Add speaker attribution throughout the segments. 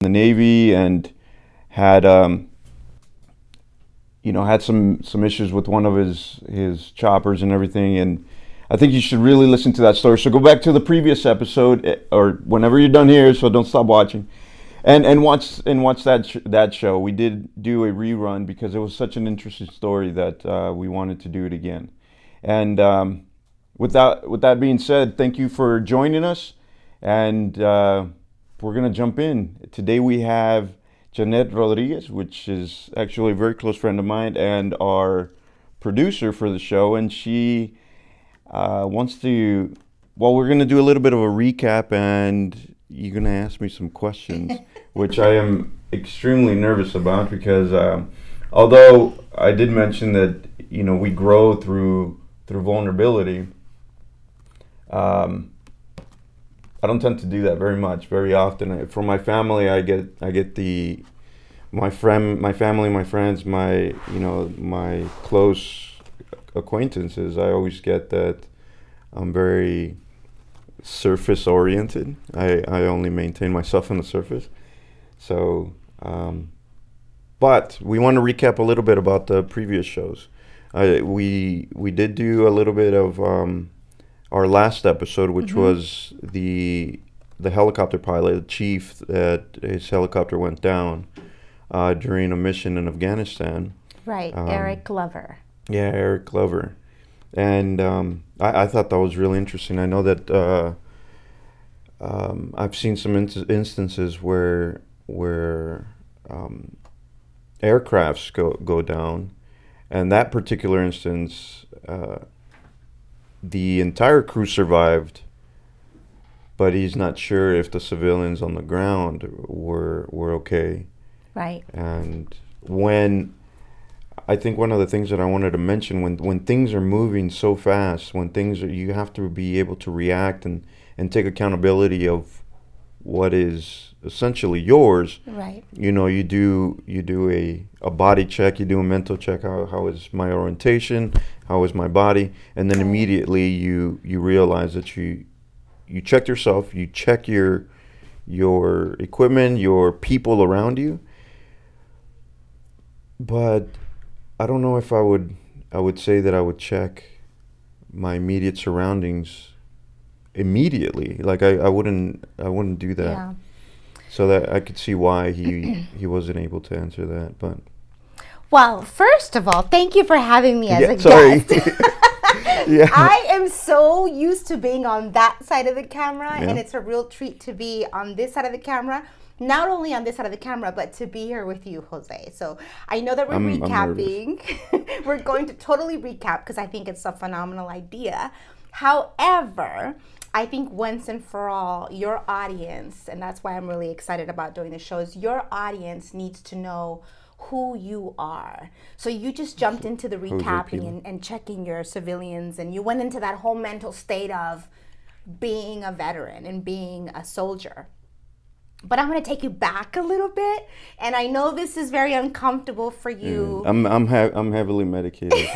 Speaker 1: the Navy and had had some issues with one of his choppers and everything. And I think you should really listen to that story. So go back to the previous episode or whenever you're done here. So don't stop watching, and watch that show. We did do a rerun because it was such an interesting story that we wanted to do it again. And with that being said, thank you for joining us, and we're gonna jump in. Today we have Jeanette Rodriquez, which is actually a very close friend of mine and our producer for the show, and she wants to. Well, we're gonna do a little bit of a recap, and you're gonna ask me some questions, which I am extremely nervous about because although I did mention that we grow through vulnerability. I don't tend to do that very often. For my family, I get my family, my friends, my close acquaintances. I always get that I'm very surface oriented. I only maintain myself on the surface. So, but we want to recap a little bit about the previous shows. We did do a little bit of our last episode, which was the helicopter pilot, the chief, that his helicopter went down during a mission in Afghanistan.
Speaker 2: Right, Eric Glover.
Speaker 1: Yeah, Eric Glover. And I thought that was really interesting. I know that I've seen some instances where aircrafts go down, and that particular instance, the entire crew survived, but he's not sure if the civilians on the ground were okay.
Speaker 2: Right.
Speaker 1: And I think one of the things that I wanted to mention, when things are moving so fast, you have to be able to react and take accountability of what is essentially yours.
Speaker 2: Right.
Speaker 1: You do a body check, you do a mental check. How is my orientation? How is my body? And then immediately you realize that you check yourself, you check your equipment, your people around you. But I don't know if I would say that I would check my immediate surroundings immediately. Like I wouldn't do that.
Speaker 2: Yeah.
Speaker 1: So that I could see why he wasn't able to answer that. But
Speaker 2: well, first of all, thank you for having me as a guest.
Speaker 1: Yeah.
Speaker 2: I am so used to being on that side of the camera, and it's a real treat to be on this side of the camera. Not only on this side of the camera, but to be here with you, Jose. So I know that we're recapping. We're going to totally recap because I think it's a phenomenal idea. However, I think once and for all, your audience, and that's why I'm really excited about doing the show, is your audience needs to know who you are. So you just jumped into the recapping and checking your civilians, and you went into that whole mental state of being a veteran and being a soldier. But I'm going to take you back a little bit, and I know this is very uncomfortable for you.
Speaker 1: I'm heavily medicated.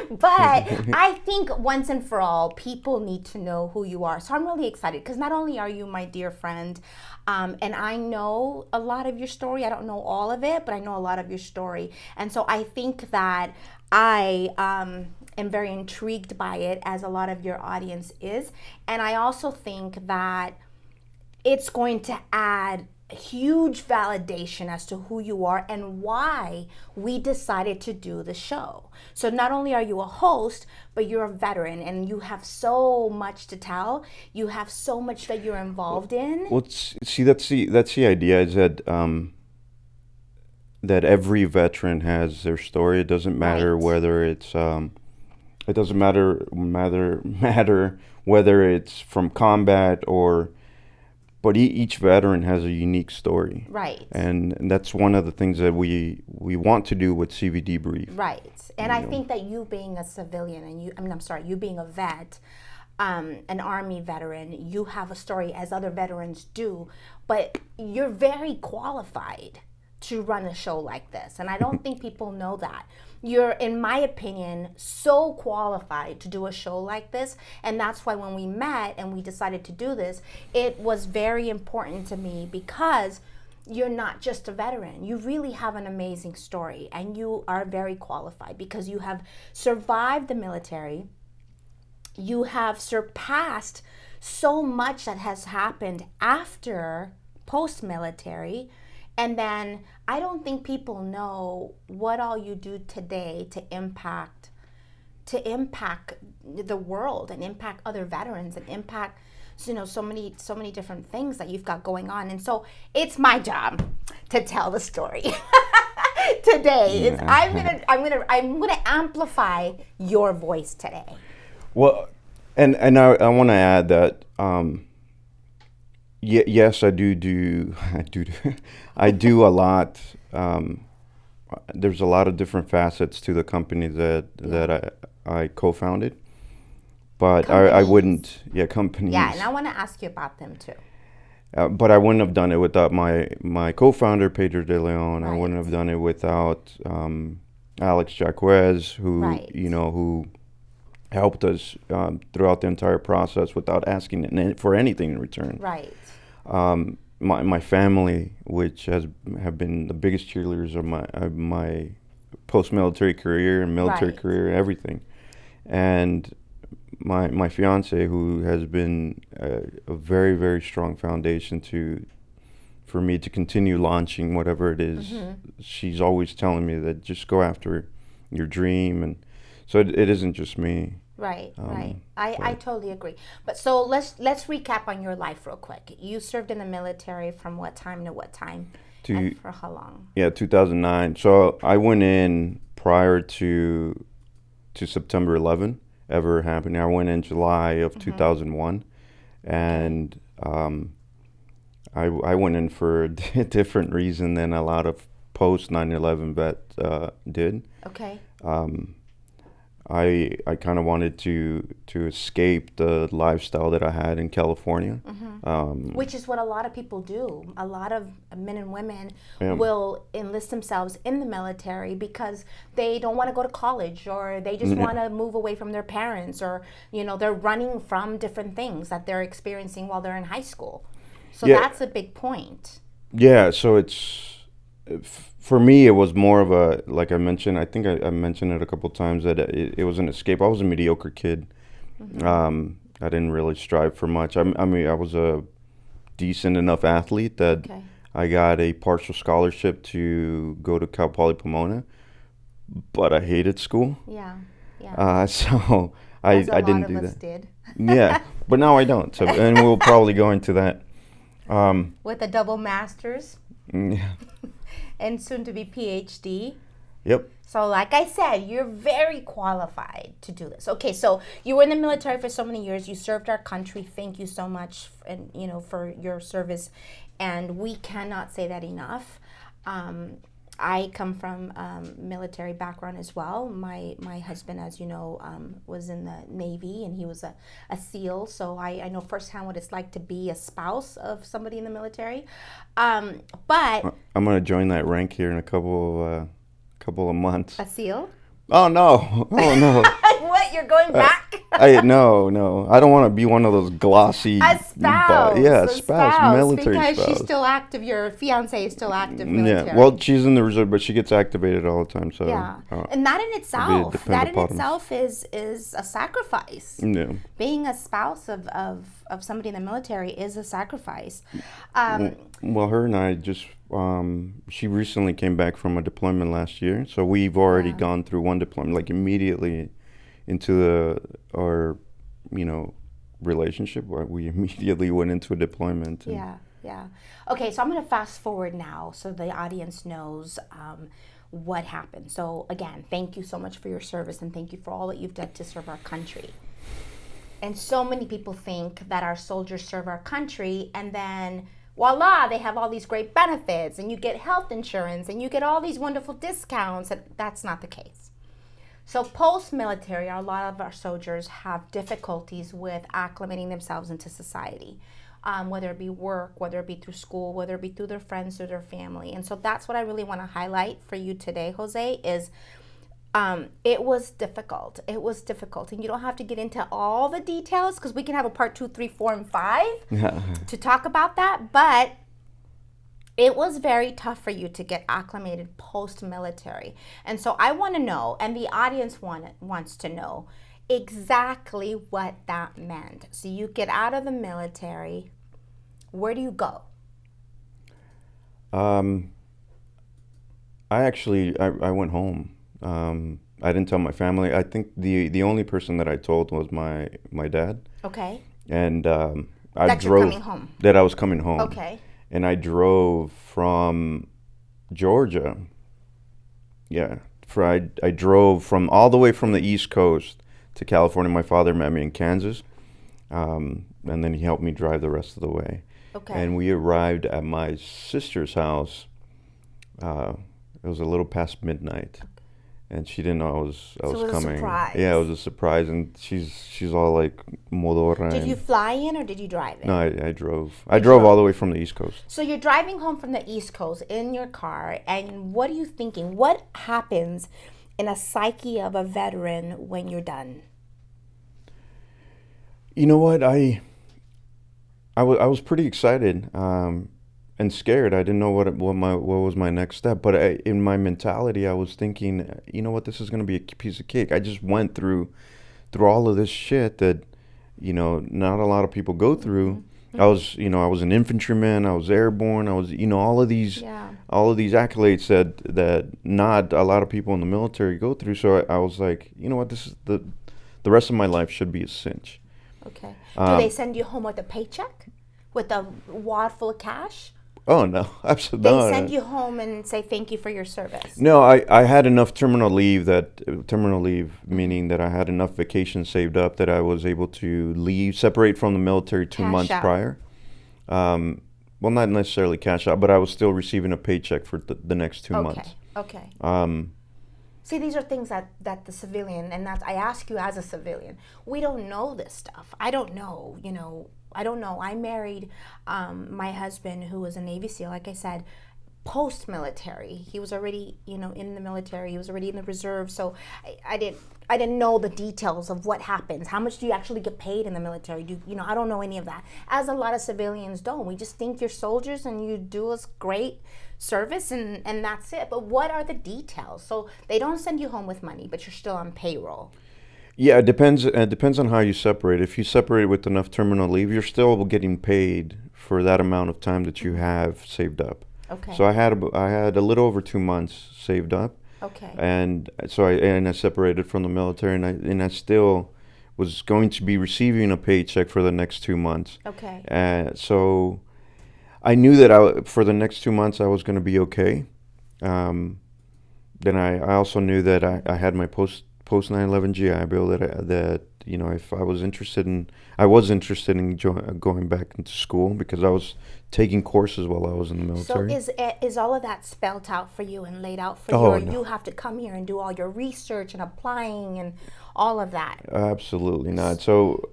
Speaker 2: But I think once and for all, people need to know who you are. So I'm really excited because not only are you my dear friend, and I know a lot of your story. I don't know all of it, but I know a lot of your story. And so I think that I am very intrigued by it, as a lot of your audience is. And I also think that it's going to add huge validation as to who you are and why we decided to do the show. So not only are you a host, but you're a veteran and you have so much to tell. You have so much that you're involved in.
Speaker 1: Well, see, that's the idea, is that that every veteran has their story. It doesn't matter whether it's it doesn't matter whether it's from combat or. But each veteran has a unique story.
Speaker 2: Right.
Speaker 1: And that's one of the things that we want to do with Civvie Debrief.
Speaker 2: Right. And I think that you being a civilian and you being a vet, an Army veteran, you have a story as other veterans do, but you're very qualified to run a show like this. And I don't think people know that. You're, in my opinion, so qualified to do a show like this. And that's why when we met and we decided to do this, it was very important to me because you're not just a veteran. You really have an amazing story, and you are very qualified because you have survived the military. You have surpassed so much that has happened after post-military. And then I don't think people know what all you do today to impact the world and impact other veterans and impact so many different things that you've got going on. And so it's my job to tell the story today. Yeah. I'm gonna amplify your voice today.
Speaker 1: Well, and I want to add that yes, I do a lot. There's a lot of different facets to the company that I co-founded. But I wouldn't, companies.
Speaker 2: Yeah, and I want to ask you about them too.
Speaker 1: But I wouldn't have done it without my co-founder, Pedro De Leon. Right. I wouldn't have done it without Alex Jaquez, who helped us throughout the entire process without asking for anything in return.
Speaker 2: Right.
Speaker 1: My family, which have been the biggest cheerleaders of my post-military career and military career and everything. And my fiance, who has been a very, very strong foundation for me to continue launching whatever it is. Mm-hmm. She's always telling me that just go after your dream, and so it isn't just me.
Speaker 2: Right, right. I totally agree. But so let's recap on your life real quick. You served in the military from what time to what time, and for how long?
Speaker 1: Yeah, 2009. So I went in prior to September 11 ever happening. I went in July of 2001, and I went in for a different reason than a lot of post 9/11 vets did.
Speaker 2: Okay.
Speaker 1: I kind of wanted to escape the lifestyle that I had in California.
Speaker 2: Mm-hmm. Which is what a lot of people do. A lot of men and women will enlist themselves in the military because they don't want to go to college, or they just want to move away from their parents, or they're running from different things that they're experiencing while they're in high school. So that's a big point. Yeah, so
Speaker 1: for me, it was more of a, like I mentioned, I think I mentioned it a couple of times, that it was an escape. I was a mediocre kid. Mm-hmm. I didn't really strive for much. I mean, I was a decent enough athlete that I got a partial scholarship to go to Cal Poly Pomona, but I hated school.
Speaker 2: Yeah.
Speaker 1: So I didn't do that.
Speaker 2: Did.
Speaker 1: Yeah, but now I don't. So, and we'll probably go into that.
Speaker 2: With a double master's.
Speaker 1: Yeah.
Speaker 2: And soon to be PhD.
Speaker 1: Yep.
Speaker 2: So like I said, you're very qualified to do this. Okay, so you were in the military for so many years. You served our country. Thank you so much, and for your service. And we cannot say that enough. I come from military background as well. My husband, as you know, was in the Navy, and he was a SEAL. So I know firsthand what it's like to be a spouse of somebody in the military. But
Speaker 1: I'm going to join that rank here in a couple of months.
Speaker 2: A SEAL?
Speaker 1: Oh no!
Speaker 2: What? You're going back?
Speaker 1: No. I don't want to be one of those glossy.
Speaker 2: A spouse.
Speaker 1: A spouse, military
Speaker 2: because
Speaker 1: spouse.
Speaker 2: She's still active. Your fiance is still active military.
Speaker 1: Yeah. Well, she's in the reserve, but she gets activated all the time. So
Speaker 2: yeah, and that in itself, is a sacrifice.
Speaker 1: Yeah.
Speaker 2: Being a spouse of somebody in the military is a sacrifice.
Speaker 1: Well, her and I just. She recently came back from a deployment last year, so we've already gone through one deployment, like immediately into our relationship. We immediately went into a deployment.
Speaker 2: Yeah. Okay, so I'm going to fast forward now so the audience knows what happened. So again, thank you so much for your service, and thank you for all that you've done to serve our country. And so many people think that our soldiers serve our country, and then voila, they have all these great benefits, and you get health insurance, and you get all these wonderful discounts. That's not the case. So post-military, a lot of our soldiers have difficulties with acclimating themselves into society, whether it be work, whether it be through school, whether it be through their friends or their family. And so that's what I really want to highlight for you today, Jose, is it was difficult. And you don't have to get into all the details, because we can have a part 2, 3, 4, and 5 to talk about that. But it was very tough for you to get acclimated post-military. And so I want to know, and the audience wants to know, exactly what that meant. So you get out of the military. Where do you go?
Speaker 1: I went home. I didn't tell my family. I think the only person that I told was my dad.
Speaker 2: Okay.
Speaker 1: And
Speaker 2: You're coming home.
Speaker 1: That I was coming home.
Speaker 2: Okay.
Speaker 1: And I drove from Georgia. Yeah. I drove from all the way from the East Coast to California. My father met me in Kansas. And then he helped me drive the rest of the way.
Speaker 2: Okay.
Speaker 1: And we arrived at my sister's house. It was a little past midnight. And she didn't know I was
Speaker 2: So it was
Speaker 1: coming.
Speaker 2: a surprise.
Speaker 1: Yeah, it was a surprise, and she's all like modorra.
Speaker 2: Did you fly in or did you drive in?
Speaker 1: No, I drove. I drove all the way from the East Coast.
Speaker 2: So you're driving home from the East Coast in your car, and what are you thinking? What happens in a psyche of a veteran when you're done?
Speaker 1: You know what? I was pretty excited and scared. I didn't know what was my next step. But in my mentality, I was thinking, you know what? This is going to be a piece of cake. I just went through all of this shit that, not a lot of people go through. Mm-hmm. I was an infantryman. I was airborne. I was, all of these accolades that not a lot of people in the military go through. So I was like, you know what? This is the rest of my life should be a cinch.
Speaker 2: Okay. Do they send you home with a paycheck, with a wad full of cash?
Speaker 1: Oh, no, absolutely
Speaker 2: They send you home and say thank you for your service.
Speaker 1: No, I had enough terminal leave, meaning that I had enough vacation saved up that I was able to separate from the military 2 months prior. Well, not necessarily cash out, but I was still receiving a paycheck for the next 2 months.
Speaker 2: Okay. See, these are things that the civilian, and I ask you as a civilian, we don't know this stuff. I don't know, I don't know. I married my husband, who was a Navy SEAL, like I said, post-military. He was already, in the military. He was already in the reserve. So I didn't know the details of what happens. How much do you actually get paid in the military? I don't know any of that. As a lot of civilians don't. We just think you're soldiers and you do us great service and that's it. But what are the details? So they don't send you home with money, but you're still on payroll.
Speaker 1: Yeah, it depends. It depends on how you separate. If you separate with enough terminal leave, you're still getting paid for that amount of time that you have saved up.
Speaker 2: Okay.
Speaker 1: So I had a little over 2 months saved up.
Speaker 2: Okay.
Speaker 1: And so I separated from the military, and I still was going to be receiving a paycheck for the next 2 months.
Speaker 2: Okay.
Speaker 1: So I knew that for the next 2 months I was going to be okay. Then I also knew that I had my post 9/11 GI Bill that if I was interested in going back into school, because I was taking courses while I was in the military.
Speaker 2: So is all of that spelled out for you and laid out for you, or you have to come here and do all your research and applying and all of that?
Speaker 1: Absolutely not. So,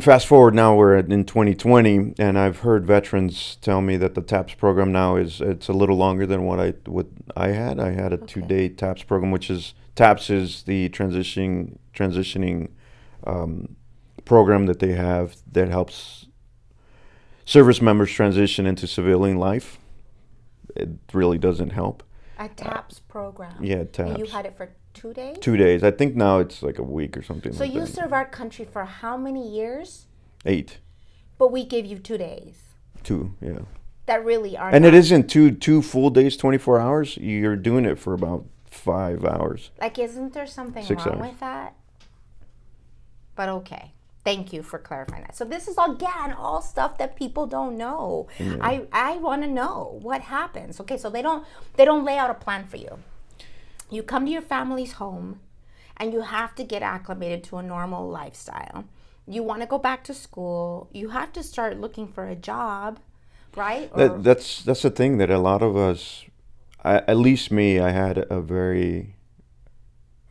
Speaker 1: fast forward now, we're in 2020, and I've heard veterans tell me that the TAPS program now it's a little longer than what I had. I had a 2-day TAPS program, TAPS is the transitioning program that they have that helps service members transition into civilian life. It really doesn't help.
Speaker 2: A TAPS program.
Speaker 1: Yeah, TAPS.
Speaker 2: And you had it for 2 days?
Speaker 1: 2 days. I think now it's like a week or something.
Speaker 2: So you serve our country for how many years?
Speaker 1: 8.
Speaker 2: But we give you 2 days.
Speaker 1: 2, yeah.
Speaker 2: That really are.
Speaker 1: And it isn't two full days, 24 hours. You're doing it for about 5 hours.
Speaker 2: Like, isn't there something
Speaker 1: 6
Speaker 2: wrong
Speaker 1: hours.
Speaker 2: with that? But okay. Thank you for clarifying that. So this is, again, all stuff that people don't know. Yeah. I want to know what happens. Okay, so they don't lay out a plan for you. You come to your family's home, and you have to get acclimated to a normal lifestyle. You want to go back to school. You have to start looking for a job, right?
Speaker 1: That's the thing that a lot of us, at least me, I had a very,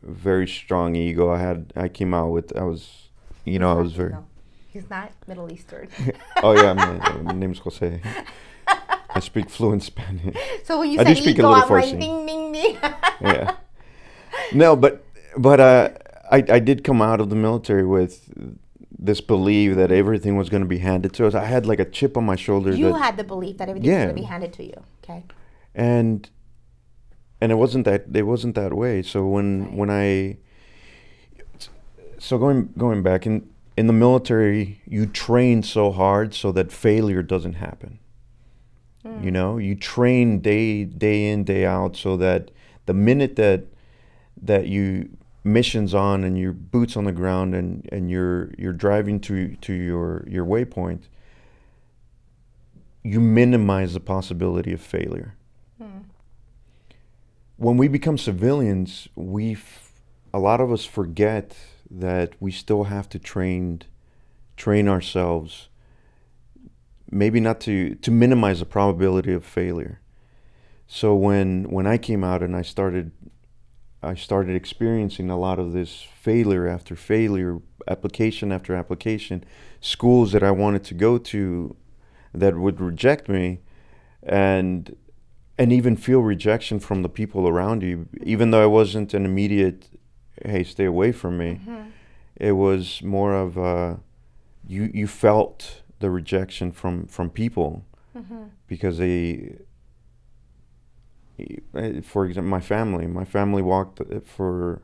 Speaker 1: very strong ego. I was very.
Speaker 2: No, he's not Middle Eastern.
Speaker 1: Oh yeah, my name's Jose. I speak fluent Spanish.
Speaker 2: So when you say ego, I'm like ding ding ding.
Speaker 1: Yeah. No, but I did come out of the military with this belief that everything was going to be handed to us. I had like a chip on my shoulder.
Speaker 2: You had the belief that everything was going to be handed to you. Okay.
Speaker 1: And it wasn't that way. So going back in the military, you train so hard so that failure doesn't happen. You know, you train day in, day out, so that the minute that you missions on and your boots on the ground and you're driving to your waypoint, you minimize the possibility of failure. When we become civilians, a lot of us forget that we still have to train ourselves, maybe not to minimize the probability of failure. So when I came out and I started experiencing a lot of this failure after failure, application after application, schools that I wanted to go to that would reject me, and even feel rejection from the people around you, even though it wasn't an immediate, hey, stay away from me. It was more of you felt the rejection from people because for example, my family walked for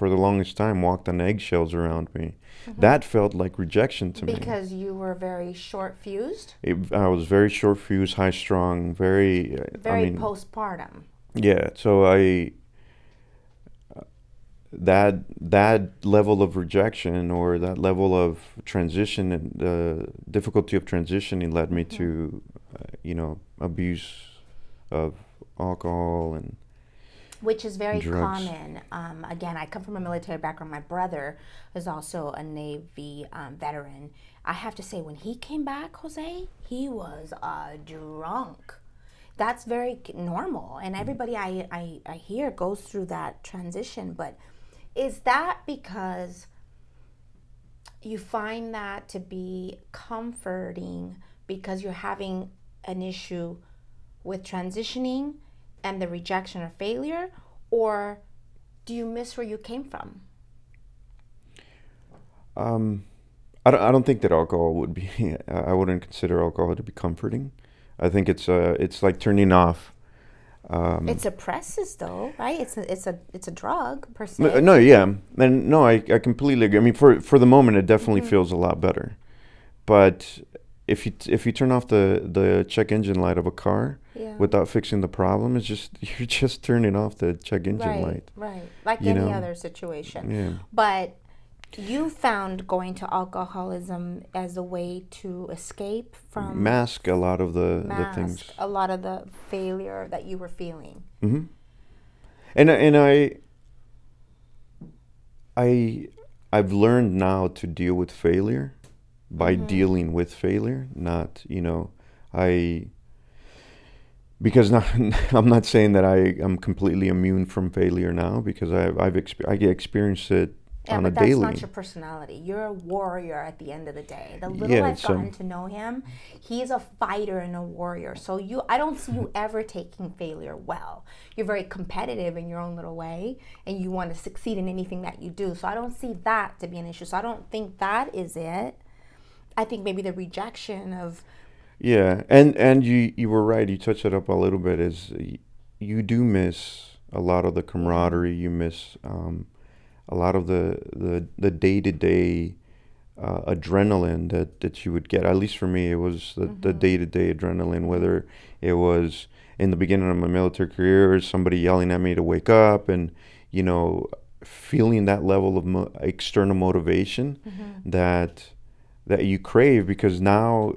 Speaker 1: the longest time, walked on eggshells around me. That felt like rejection to me.
Speaker 2: Because you were very short-fused?
Speaker 1: I was very short-fused, high-strung, very
Speaker 2: postpartum.
Speaker 1: Yeah, so that level of rejection or that level of transition and the difficulty of transitioning led me to, abuse of alcohol and
Speaker 2: which is very
Speaker 1: drugs.
Speaker 2: common. Again, I come from a military background. My brother is also a Navy veteran. I have to say, when he came back, Jose, he was drunk. That's very normal, and everybody I hear goes through that transition. But is that because you find that to be comforting because you're having an issue with transitioning and the rejection or failure, or do you miss where you came from?
Speaker 1: I don't think that alcohol would be. I wouldn't consider alcohol to be comforting. I think it's like turning off.
Speaker 2: It suppresses, though, right? It's a drug per se.
Speaker 1: No, yeah, and no, I completely agree. I mean, for the moment, it definitely feels a lot better, but if you turn off the check engine light of a car without fixing the problem, you're just turning off the check engine light.
Speaker 2: Right, like any other situation.
Speaker 1: Yeah.
Speaker 2: But you found going to alcoholism as a way to escape from...
Speaker 1: Mask a lot of the things.
Speaker 2: A lot of the failure that you were feeling.
Speaker 1: Mm-hmm. And I've learned now to deal with failure by dealing with failure, not, because I'm not saying that I'm completely immune from failure now, because I experienced it on a daily.
Speaker 2: But that's not your personality. You're a warrior at the end of the day. The little I've gotten to know him, he's a fighter and a warrior. So I don't see you ever taking failure well. You're very competitive in your own little way, and you want to succeed in anything that you do. So I don't see that to be an issue. So I don't think that is it. I think maybe the rejection of...
Speaker 1: Yeah, and you were right. You touched it up a little bit. Is you do miss a lot of the camaraderie. You miss a lot of the day-to-day adrenaline that you would get. At least for me, it was the day-to-day adrenaline. Whether it was in the beginning of my military career, or somebody yelling at me to wake up, and feeling that level of external motivation that you crave, because now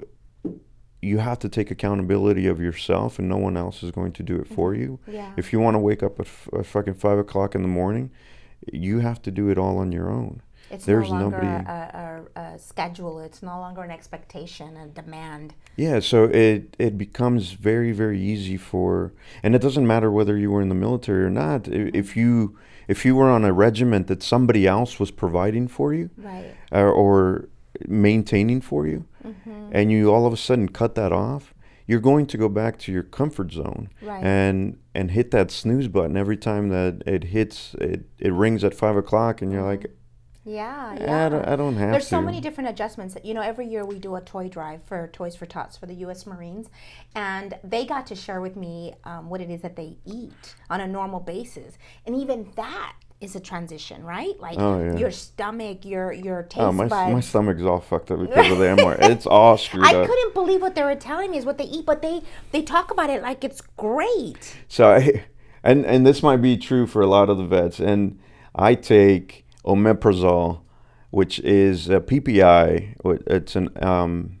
Speaker 1: you have to take accountability of yourself, and no one else is going to do it for you.
Speaker 2: Yeah.
Speaker 1: If you want to wake up at fucking 5 o'clock in the morning, you have to do it all on your own.
Speaker 2: There's no longer a schedule. It's no longer an expectation, a demand.
Speaker 1: Yeah, so it becomes very, very easy and it doesn't matter whether you were in the military or not. If you were on a regiment that somebody else was providing for you,
Speaker 2: right,
Speaker 1: or maintaining for you, and you all of a sudden cut that off, you're going to go back to your comfort zone,
Speaker 2: right,
Speaker 1: and hit that snooze button every time that it rings at 5 o'clock, and you're like,
Speaker 2: Yeah, yeah.
Speaker 1: I don't have
Speaker 2: There's
Speaker 1: to.
Speaker 2: so many different adjustments. You know, every year we do a toy drive for Toys for Tots for the U.S. Marines, and they got to share with me what it is that they eat on a normal basis, and even that is a transition, right? Like your stomach, your taste
Speaker 1: my
Speaker 2: buds.
Speaker 1: stomach's all fucked up because of the MR. It's all screwed up.
Speaker 2: I couldn't believe what they were telling me is what they eat, but they talk about it like it's great.
Speaker 1: So and this might be true for a lot of the vets, and I take omeprazole, which is a PPI. It's an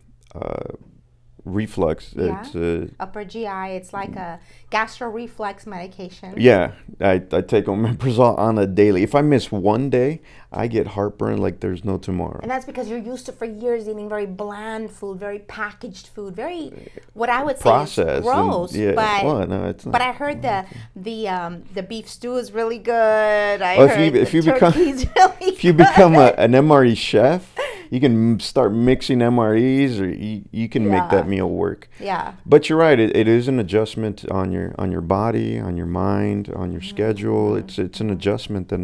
Speaker 1: reflux.
Speaker 2: Yeah.
Speaker 1: It's
Speaker 2: upper GI. It's like a gastro reflux medication.
Speaker 1: yeah. I take omeprazole on a daily. If I miss one day, I get heartburn like there's no tomorrow.
Speaker 2: And that's because you're used to for years eating very bland food, very packaged food, very what I would say
Speaker 1: processed
Speaker 2: is gross.
Speaker 1: And, yeah.
Speaker 2: But
Speaker 1: well, no, it's not.
Speaker 2: But I heard the beef stew is really good.
Speaker 1: If you become an MRE chef, you can start mixing MREs, or you can make that meal work.
Speaker 2: Yeah.
Speaker 1: But you're right. It is an adjustment on your body, on your mind, on your schedule. It's an adjustment that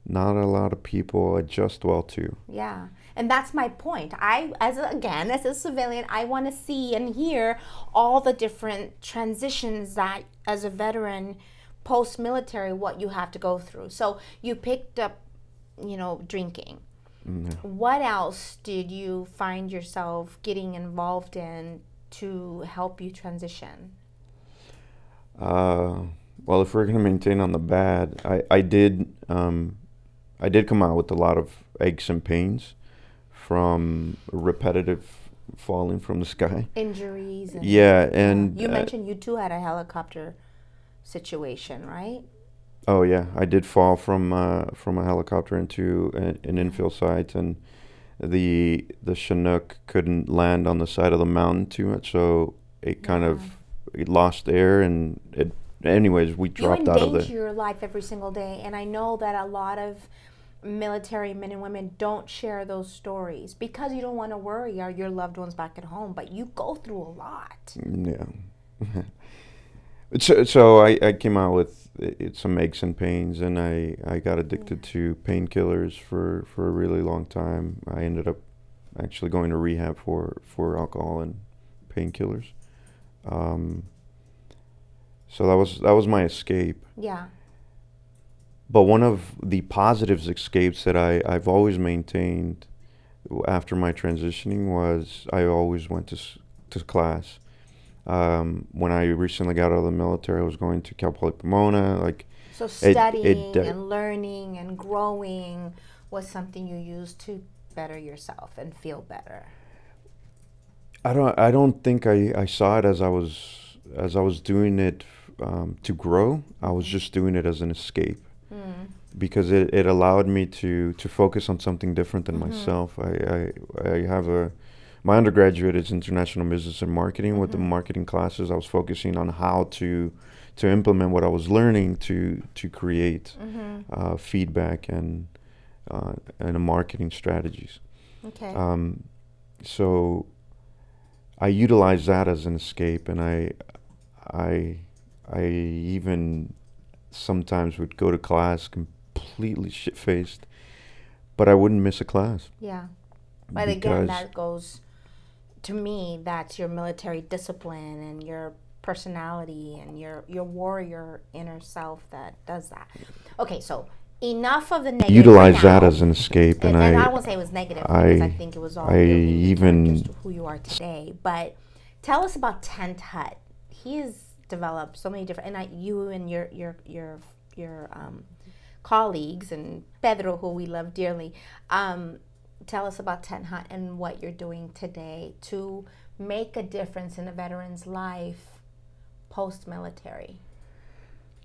Speaker 1: not a lot of people adjust well to.
Speaker 2: Yeah. And that's my point. As a civilian, I want to see and hear all the different transitions that, as a veteran, post-military, what you have to go through. So you picked up, drinking. Mm-hmm. What else did you find yourself getting involved in to help you transition?
Speaker 1: Well, if we're going to maintain on the bad, I did come out with a lot of aches and pains from repetitive falling from the sky.
Speaker 2: Injuries.
Speaker 1: And
Speaker 2: you mentioned you too had a helicopter situation, right?
Speaker 1: Oh yeah, I did fall from a helicopter into an infill site, and the Chinook couldn't land on the side of the mountain too much, so it it lost air, and anyways, we dropped out of there.
Speaker 2: You endanger your life every single day, and I know that a lot of military men and women don't share those stories because you don't want to worry your loved ones back at home, but you go through a lot.
Speaker 1: Yeah. So I came out with some aches and pains, and I got addicted to painkillers for a really long time. I ended up actually going to rehab for alcohol and painkillers. So that was my escape.
Speaker 2: Yeah.
Speaker 1: But one of the positive escapes that I've always maintained after my transitioning was I always went to class. When I recently got out of the military, I was going to Cal Poly Pomona.
Speaker 2: So studying and learning and growing was something you used to better yourself and feel better.
Speaker 1: I don't think I saw it as I was doing it to grow. I was just doing it as an escape. Because it allowed me to focus on something different than myself. I have my undergraduate is international business and marketing. With the marketing classes, I was focusing on how to implement what I was learning to create feedback and marketing strategies.
Speaker 2: Okay.
Speaker 1: So I utilized that as an escape, and I even sometimes would go to class completely shit-faced, but I wouldn't miss a class.
Speaker 2: Yeah. But again, that goes, to me, that's your military discipline and your personality and your warrior inner self that does that. Okay, so enough of the negative.
Speaker 1: Utilize that as an escape, and
Speaker 2: I won't say it was negative because I think it was all just who you are today. But tell us about Tent Hut. He has developed so many different, and you and your colleagues and Pedro, who we love dearly. Tell us about Tent Hut and what you're doing today to make a difference in a veteran's life post-military.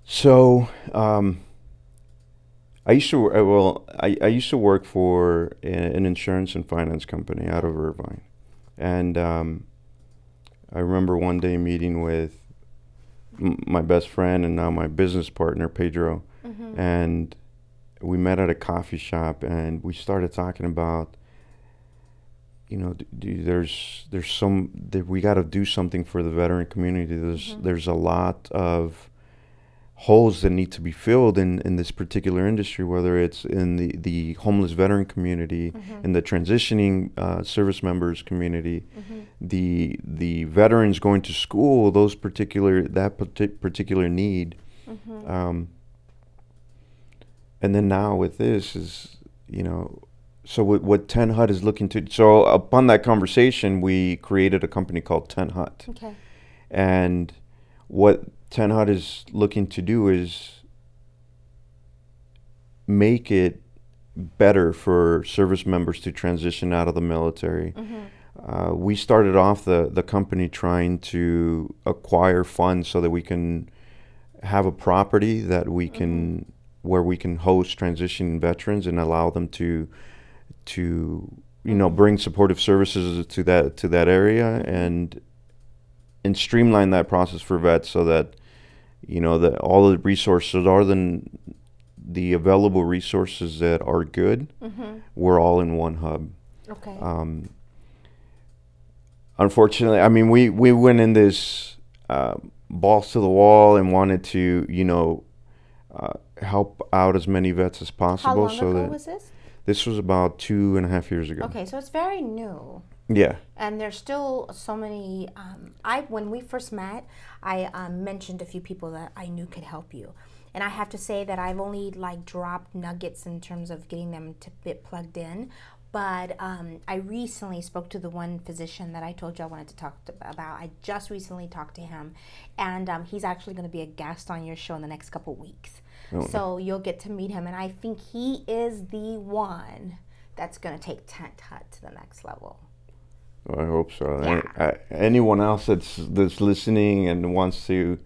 Speaker 1: So, I used to work for an insurance and finance company out of Irvine, and I remember one day meeting with my best friend and now my business partner Pedro, and we met at a coffee shop, and we started talking about, we got to do something for the veteran community. There's a lot of holes that need to be filled in this particular industry, whether it's in the homeless veteran community, in the transitioning service members community, the veterans going to school, that particular need. And then now with this is, so what 10 Hut is looking to, so upon that conversation, we created a company called 10 Hut.
Speaker 2: Okay.
Speaker 1: And what 10 Hut is looking to do is make it better for service members to transition out of the military. We started off the company trying to acquire funds so that we can have a property that we can, where we can host transitioning veterans and allow them to bring supportive services to that area and streamline that process for vets so that that all the resources are the available resources that are good. We're all in one hub.
Speaker 2: Okay.
Speaker 1: Unfortunately, I mean, we went in this balls to the wall and wanted to help out as many vets as possible.
Speaker 2: How long ago was this?
Speaker 1: This was about 2.5 years ago.
Speaker 2: Okay, so it's very new.
Speaker 1: Yeah.
Speaker 2: And there's still so many. When we first met, I mentioned a few people that I knew could help you, and I have to say that I've only dropped nuggets in terms of getting them to get plugged in. But I recently spoke to the one physician that I told you I wanted to talk about. I just recently talked to him, and he's actually going to be a guest on your show in the next couple weeks. Oh. So you'll get to meet him, and I think he is the one that's going to take 10 Hut to the next level.
Speaker 1: Well, I hope so.
Speaker 2: Yeah.
Speaker 1: Anyone else that's listening and wants to,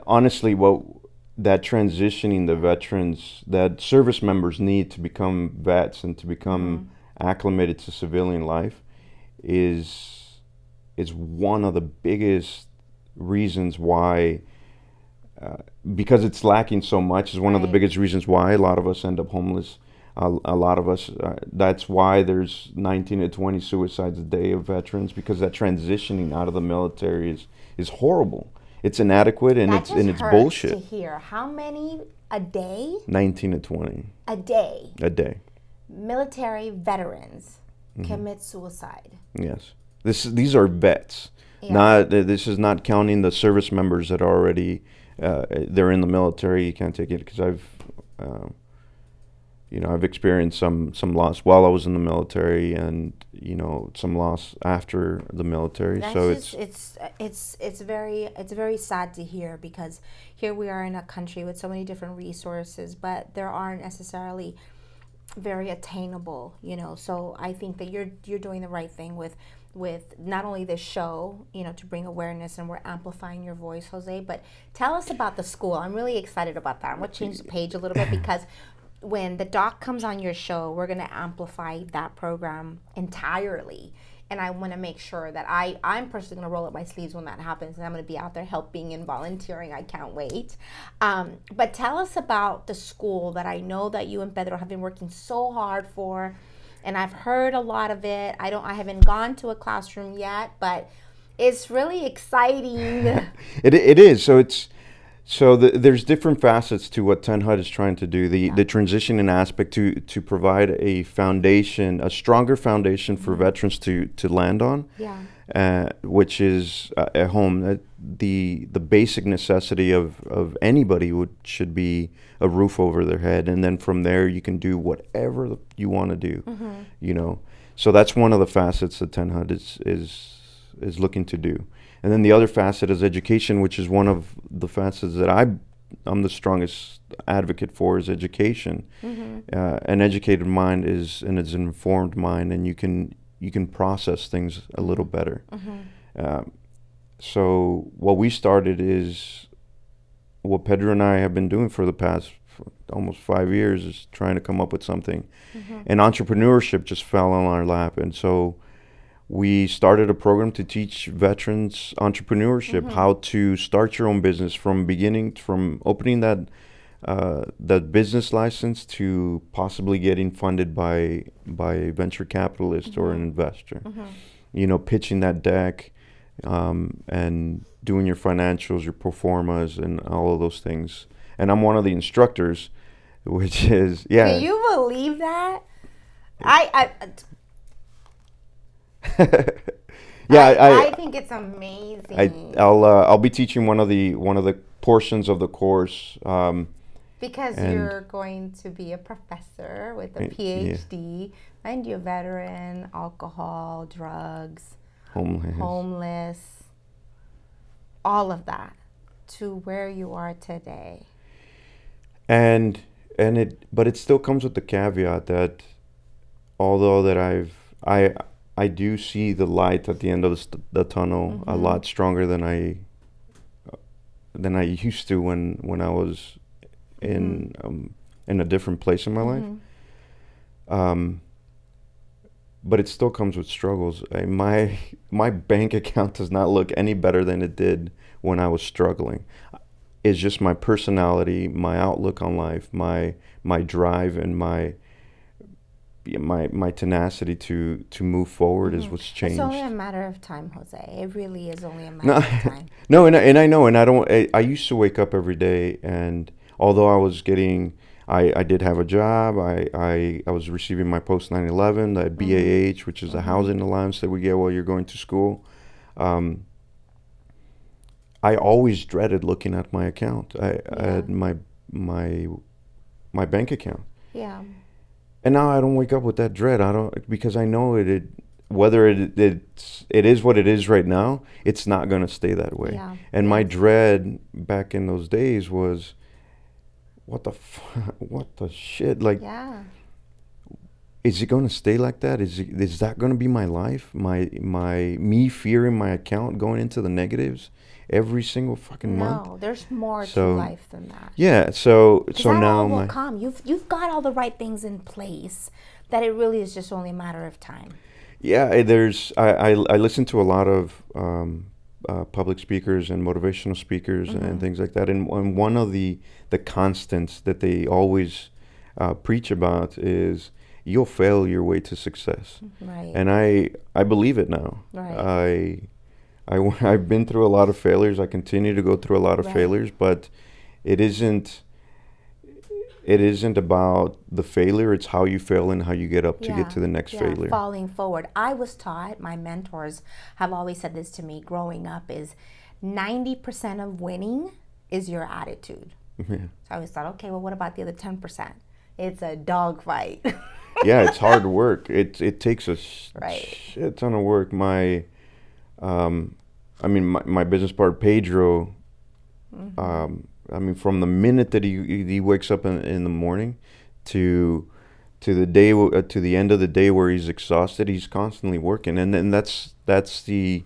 Speaker 1: honestly, that transitioning the veterans, that service members need to become vets and to become acclimated to civilian life is one of the biggest reasons why, because it's lacking so much, is one of the biggest reasons why a lot of us end up homeless. A lot of us, that's why there's 19 to 20 suicides a day of veterans, because that transitioning out of the military is horrible. It's inadequate and it's bullshit.
Speaker 2: To hear how many a day?
Speaker 1: 19 to 20.
Speaker 2: A day.
Speaker 1: A day.
Speaker 2: Military veterans commit suicide.
Speaker 1: Yes. These are vets. Yeah. This is not counting the service members that are already they're in the military. You can't take it because I've experienced some loss while I was in the military, and some loss after the military.
Speaker 2: It's very sad to hear, because here we are in a country with so many different resources, but there aren't necessarily very attainable. So I think that you're doing the right thing with not only this show, to bring awareness, and we're amplifying your voice, Jose. But tell us about the school. I'm really excited about that. I'm gonna change the page a little bit, because when the doc comes on your show, we're going to amplify that program entirely. And I want to make sure that I'm personally going to roll up my sleeves when that happens, and I'm going to be out there helping and volunteering. I can't wait. But tell us about the school that I know that you and Pedro have been working so hard for, and I've heard a lot of it. I haven't gone to a classroom yet, but it's really exciting.
Speaker 1: It is. So there's different facets to what 10 Hut is trying to do. The transitioning aspect to provide a foundation, a stronger foundation for veterans to land on, which is a home. The basic necessity of anybody should be a roof over their head, and then from there you can do whatever you want to do. So that's one of the facets that 10 Hut is looking to do. And then the other facet is education, which is one of the facets that I'm the strongest advocate for, is education. An educated mind is an informed mind, and you can process things a little better. So what we started is what Pedro and I have been doing for the past almost 5 years, is trying to come up with something. And entrepreneurship just fell on our lap, and so we started a program to teach veterans entrepreneurship, how to start your own business from beginning, from opening that business license to possibly getting funded by a venture capitalist or an investor. Pitching that deck, and doing your financials, your pro formas, and all of those things. and I'm one of the instructors, which is, yeah.
Speaker 2: Can you believe that? I think it's amazing.
Speaker 1: I'll be teaching one of the portions of the course.
Speaker 2: Because you're going to be a professor with a PhD, and you're a veteran, alcohol, drugs, homeless, all of that, to where you are today.
Speaker 1: But it still comes with the caveat that although that I do see the light at the end of the tunnel a lot stronger than I used to when I was in a different place in my life. But it still comes with struggles. My bank account does not look any better than it did when I was struggling. It's just my personality, my outlook on life, my drive, and my tenacity to move forward is what's changed.
Speaker 2: It's only a matter of time, Jose. It really is only a matter of time.
Speaker 1: No, and I know, and I used to wake up every day, and although I did have a job, I was receiving my post 9/11, the BAH, which is a housing allowance that we get while you're going to school. I always dreaded looking at my account, at my bank account.
Speaker 2: Yeah.
Speaker 1: And now I don't wake up with that dread. Because I know whether it is what it is right now, it's not going to stay that way.
Speaker 2: Yeah.
Speaker 1: And my dread back in those days was, what the shit? Like, is it going to stay like that? Is that going to be my life? Me fearing my account going into the negatives every single fucking month?
Speaker 2: No, there's more to life than that.
Speaker 1: Yeah, so now
Speaker 2: will come. You've got all the right things in place that it really is just only a matter of time.
Speaker 1: Yeah, I listen to a lot of public speakers and motivational speakers and things like that, and one of the constants that they always preach about is you'll fail your way to success.
Speaker 2: Right.
Speaker 1: And I believe it now.
Speaker 2: Right.
Speaker 1: I've been through a lot of failures. I continue to go through a lot of failures, but it isn't about the failure. It's how you fail and how you get up to get to the next failure.
Speaker 2: Falling forward. I was taught, my mentors have always said this to me growing up, is 90% of winning is your attitude.
Speaker 1: Yeah.
Speaker 2: So I always thought, okay, well, what about the other 10%? It's a dogfight.
Speaker 1: Yeah, it's hard work. It takes a shit ton of work. My business partner Pedro, from the minute that he wakes up in the morning to the end of the day where he's exhausted, he's constantly working, and that's the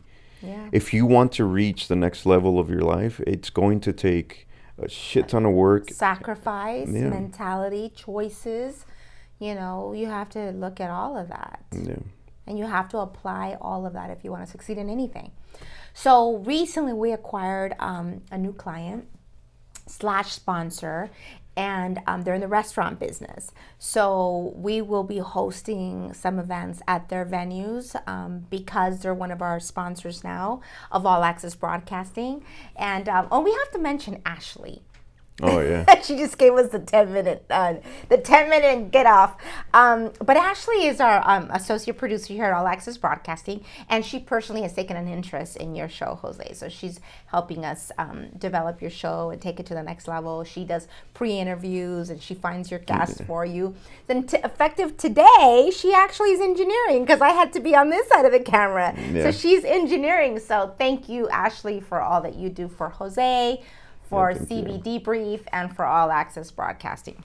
Speaker 1: if you want to reach the next level of your life, it's going to take a shit ton of work,
Speaker 2: sacrifice, mentality, choices. You have to look at all of that.
Speaker 1: Yeah.
Speaker 2: And you have to apply all of that if you want to succeed in anything. So recently we acquired a new client / sponsor, and they're in the restaurant business. So we will be hosting some events at their venues because they're one of our sponsors now of All Access Broadcasting. And we have to mention Ashley.
Speaker 1: Oh yeah.
Speaker 2: She just gave us the 10-minute get off. But Ashley is our associate producer here at All Access Broadcasting, and she personally has taken an interest in your show, Jose. So she's helping us develop your show and take it to the next level. She does pre-interviews and she finds your guests for you. Then effective today, she actually is engineering because I had to be on this side of the camera. Yeah. So she's engineering. So thank you, Ashley, for all that you do for Jose, for Civvie Debrief, and for All Access Broadcasting.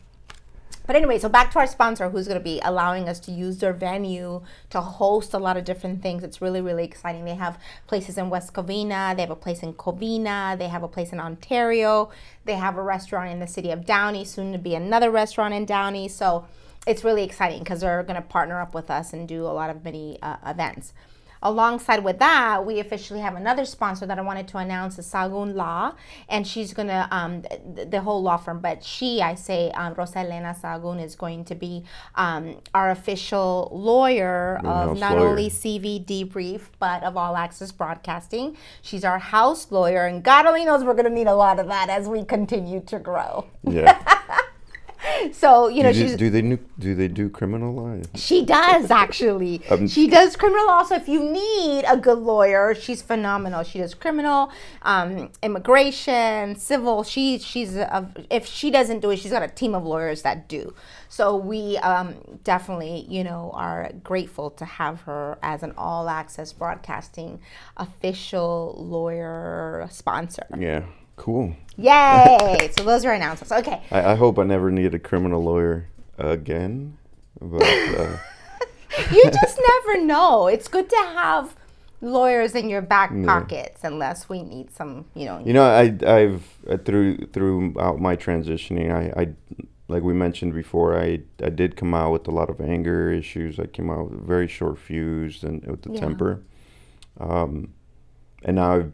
Speaker 2: But anyway, so back to our sponsor, who's going to be allowing us to use their venue to host a lot of different things. It's really, really exciting. They have places in West Covina. They have a place in Covina. They have a place in Ontario. They have a restaurant in the city of Downey, soon to be another restaurant in Downey. So it's really exciting because they're going to partner up with us and do a lot of many events. alongside with that, we officially have another sponsor that I wanted to announce, is Sagun Law, and she's gonna the whole law firm, but Rosa Elena Sagun is going to be our official lawyer of not only Civvie Debrief but of All Access Broadcasting. She's our house lawyer, and God only knows we're gonna need a lot of that as we continue to grow.
Speaker 1: Yeah.
Speaker 2: So
Speaker 1: do they do criminal law?
Speaker 2: She does, actually. She does criminal law. So if you need a good lawyer, she's phenomenal. She does criminal, immigration, civil. If she doesn't do it, she's got a team of lawyers that do. So we definitely, are grateful to have her as an All Access Broadcasting official lawyer sponsor.
Speaker 1: Yeah. Cool.
Speaker 2: Yay! So those are announcements. Okay.
Speaker 1: I hope I never need a criminal lawyer again. But,
Speaker 2: you just never know. It's good to have lawyers in your back pockets unless we need some,
Speaker 1: I've throughout my transitioning, I like we mentioned before, I did come out with a lot of anger issues. I came out very short fused and with the temper. And now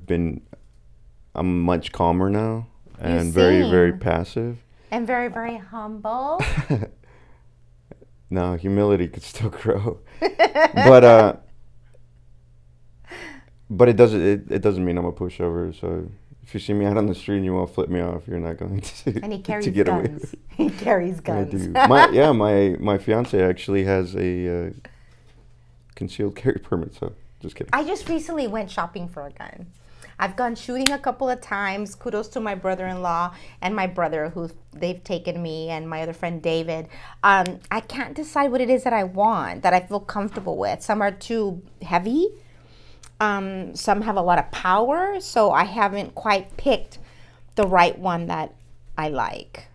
Speaker 1: I'm much calmer now and very, very passive.
Speaker 2: And very, very humble.
Speaker 1: No, humility could still grow. But it doesn't mean I'm a pushover. So if you see me out on the street and you want to flip me off, you're not going to.
Speaker 2: And he carries guns. He carries guns.
Speaker 1: I do. My fiance actually has a concealed carry permit. So just kidding.
Speaker 2: I just recently went shopping for a gun. I've gone shooting a couple of times. Kudos to my brother-in-law and my brother, who they've taken me, and my other friend David. I can't decide what it is that I want, that I feel comfortable with. Some are too heavy. Some have a lot of power. So I haven't quite picked the right one that I like.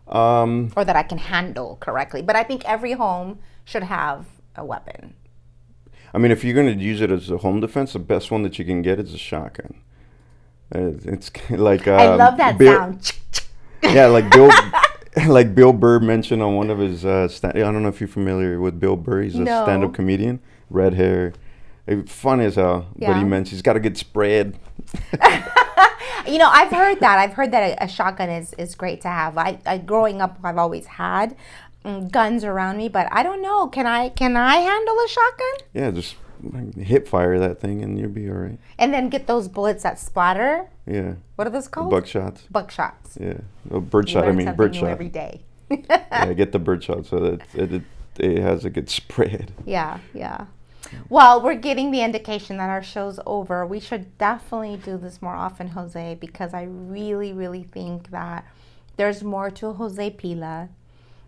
Speaker 2: Or that I can handle correctly. But I think every home should have a weapon.
Speaker 1: I mean, if you're going to use it as a home defense, the best one that you can get is a shotgun. It's like
Speaker 2: I love that sound.
Speaker 1: Yeah, like Bill Burr mentioned on one of his. I don't know if you're familiar with Bill Burr. He's a stand-up comedian, red hair, funny as hell. Yeah. But he mentioned he's got to get sprayed.
Speaker 2: I've heard that. I've heard that a shotgun is great to have. I growing up, I've always had guns around me, but I don't know. Can I handle a shotgun?
Speaker 1: Yeah, just hip fire that thing and you'll be all right.
Speaker 2: And then get those bullets that splatter.
Speaker 1: Yeah.
Speaker 2: What are those called?
Speaker 1: Buckshots.
Speaker 2: Buckshots.
Speaker 1: Yeah. Oh, birdshot. Birdshot.
Speaker 2: Every day.
Speaker 1: Yeah, get the birdshot so that it has to get sprayed.
Speaker 2: Yeah. Well, we're getting the indication that our show's over. We should definitely do this more often, Jose, because I really, really think that there's more to Jose Pila.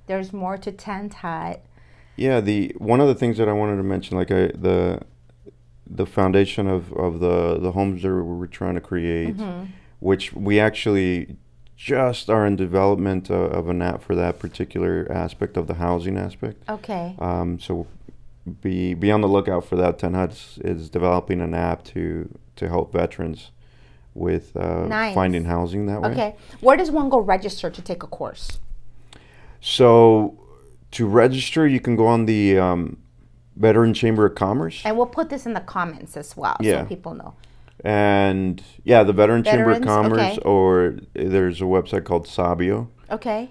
Speaker 2: There's more to Tent Hut.
Speaker 1: Yeah, one of the things that I wanted to mention, like the foundation of the homes that we're trying to create, which we actually just are in development of an app for that particular aspect of the housing aspect.
Speaker 2: Okay.
Speaker 1: So be on the lookout for that. Tent Hut is developing an app to help veterans with finding housing that way.
Speaker 2: Okay. Where does one go register to take a course?
Speaker 1: So to register, you can go on the Veteran Chamber of Commerce.
Speaker 2: And we'll put this in the comments as well, so people know.
Speaker 1: And the Veteran Chamber of Commerce, or there's a website called Sabio.
Speaker 2: Okay.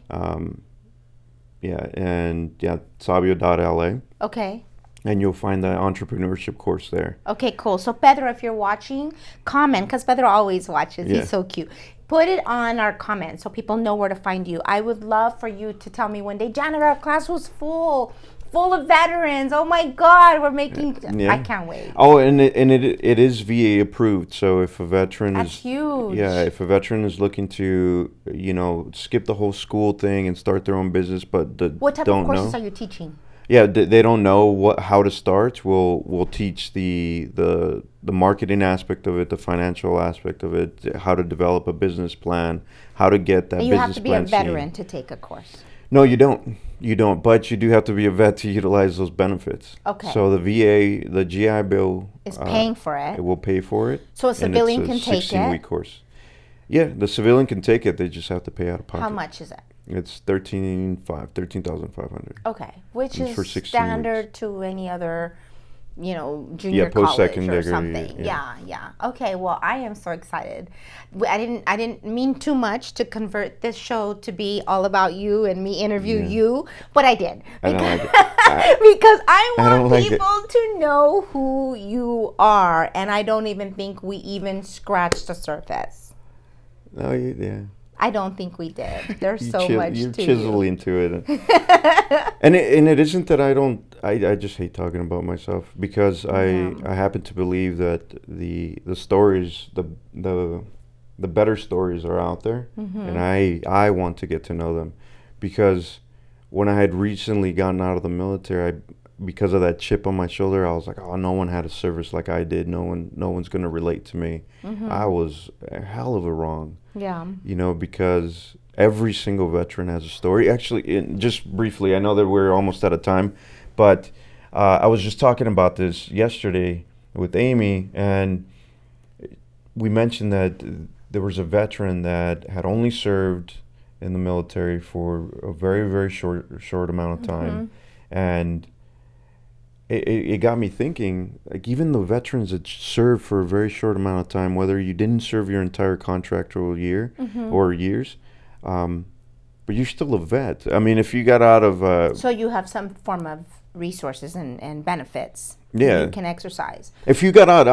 Speaker 1: Sabio.la.
Speaker 2: Okay.
Speaker 1: And you'll find the entrepreneurship course there.
Speaker 2: Okay, cool. So Pedro, if you're watching, comment, because Pedro always watches. He's so cute. Put it on our comments so people know where to find you. I would love for you to tell me one day, Janet, our class was full of veterans. Oh my God, we're making. Yeah. I can't wait.
Speaker 1: Oh, and it is VA approved. So if a veteran
Speaker 2: That's huge.
Speaker 1: Yeah, if a veteran is looking to skip the whole school thing and start their own business, but
Speaker 2: what type of courses are you teaching?
Speaker 1: Yeah, they don't know how to start. We'll teach the marketing aspect of it, the financial aspect of it, how to develop a business plan, how to get that business plan.
Speaker 2: You have to be a veteran to take a course.
Speaker 1: No, you don't. But you do have to be a vet to utilize those benefits.
Speaker 2: Okay.
Speaker 1: So the VA, the GI Bill
Speaker 2: is paying for it.
Speaker 1: It will pay for it.
Speaker 2: So a civilian can take it.
Speaker 1: 16-week course. Yeah, the civilian can take it. They just have to pay out of pocket.
Speaker 2: How much is it?
Speaker 1: It's $13,500.
Speaker 2: Okay, which is standard to any other junior college or something.
Speaker 1: Yeah.
Speaker 2: Yeah. Okay, well, I am so excited. I didn't mean too much to convert this show to be all about you and me interview you, but I did.
Speaker 1: I don't like it.
Speaker 2: Because I want people to know who you are, and I don't even think we even scratched the surface.
Speaker 1: Oh, yeah.
Speaker 2: I don't think we did. There's so much to
Speaker 1: you're chiseling to it. And it isn't that I just hate talking about myself, because I happen to believe that the stories, the better stories are out there, and I want to get to know them, because when I had recently gotten out of the military, because of that chip on my shoulder, I was like, oh, no one had a service like I did. No one's going to relate to me. I was a hell of a wrong.
Speaker 2: Yeah.
Speaker 1: Because every single veteran has a story. Actually, just briefly, I know that we're almost out of time, but I was just talking about this yesterday with Amy, and we mentioned that there was a veteran that had only served in the military for a very, very short amount of time. And it got me thinking, like, even the veterans that served for a very short amount of time, whether you didn't serve your entire contractual year or years, but you're still a vet. I mean, if you got out of...
Speaker 2: so you have some form of resources and benefits
Speaker 1: you
Speaker 2: can exercise.
Speaker 1: If you got out...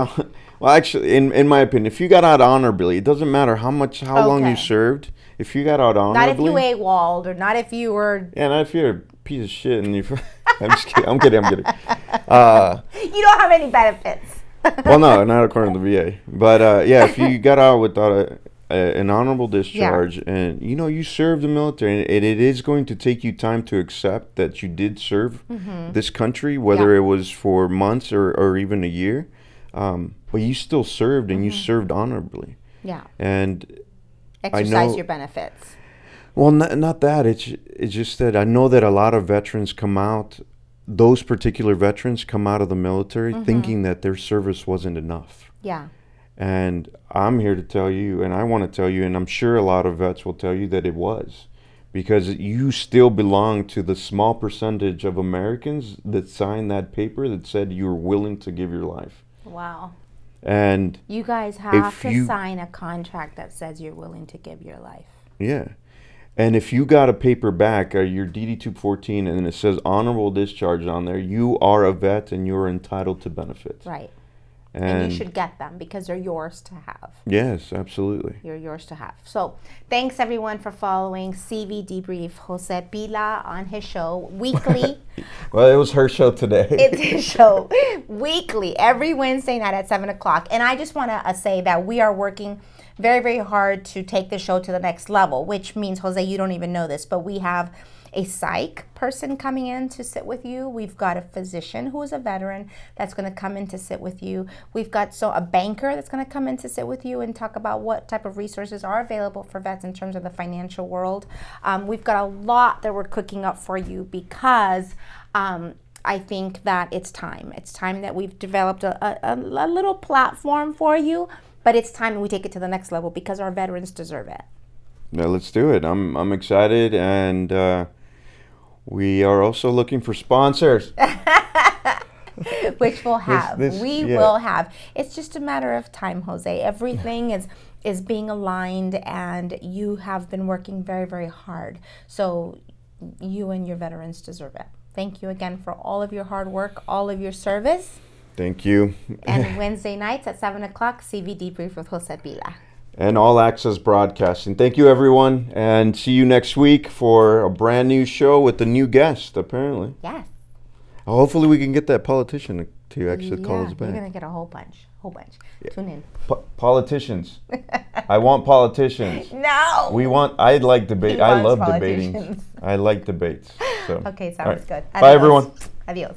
Speaker 1: well, actually, in my opinion, if you got out honourably, it doesn't matter how long you served. If you got out honourably...
Speaker 2: Not if you AWOL'd, or not if you were...
Speaker 1: Yeah, not if you're a piece of shit and you... I'm just kidding. I'm kidding.
Speaker 2: You don't have any benefits.
Speaker 1: Well, no, not according to the VA. But if you got out without an honorable discharge, and you served the military, and it is going to take you time to accept that you did serve this country, whether it was for months or even a year, but you still served, and you served honorably.
Speaker 2: Yeah.
Speaker 1: And
Speaker 2: exercise your benefits.
Speaker 1: Well, not that. It's just that I know that a lot of veterans come out, those particular veterans come out of the military thinking that their service wasn't enough.
Speaker 2: Yeah.
Speaker 1: And I'm here to tell you, and I want to tell you, and I'm sure a lot of vets will tell you that it was. Because you still belong to the small percentage of Americans that signed that paper that said you were willing to give your life.
Speaker 2: Wow.
Speaker 1: And
Speaker 2: you guys have to sign a contract that says you're willing to give your life.
Speaker 1: Yeah. And if you got a paper back, your DD-214, and it says honorable discharge on there, you are a vet and you're entitled to benefits.
Speaker 2: Right. And you should get them because they're yours to have.
Speaker 1: Yes, absolutely.
Speaker 2: You're yours to have. So thanks, everyone, for following Civvie Debrief Jose Pila on his show weekly.
Speaker 1: Well, it was her show today.
Speaker 2: It's his show weekly, every Wednesday night at 7 o'clock. And I just want to say that we are working very, very hard to take the show to the next level, which means, Jose, you don't even know this, but we have a psych person coming in to sit with you. We've got a physician who is a veteran that's going to come in to sit with you. We've got a banker that's going to come in to sit with you and talk about what type of resources are available for vets in terms of the financial world. We've got a lot that we're cooking up for you because I think that it's time. It's time that we've developed a little platform for you, but it's time we take it to the next level because our veterans deserve it.
Speaker 1: Yeah, let's do it. I'm excited, and we are also looking for sponsors.
Speaker 2: Which we'll have. We will have. It's just a matter of time, Jose. Everything is being aligned, and you have been working very, very hard. So you and your veterans deserve it. Thank you again for all of your hard work, all of your service.
Speaker 1: Thank you.
Speaker 2: And Wednesday nights at 7 o'clock, Civvie Debrief with Jose Pila.
Speaker 1: And All Access Broadcasting. Thank you, everyone, and see you next week for a brand new show with a new guest, apparently.
Speaker 2: Yes.
Speaker 1: Hopefully we can get that politician to actually call us back.
Speaker 2: You're going to get a whole bunch. Yeah. Tune in.
Speaker 1: Politicians. I want politicians.
Speaker 2: No.
Speaker 1: I like debate. I love debating. I like debates. So.
Speaker 2: Okay, sounds good.
Speaker 1: Bye, everyone.
Speaker 2: Adios.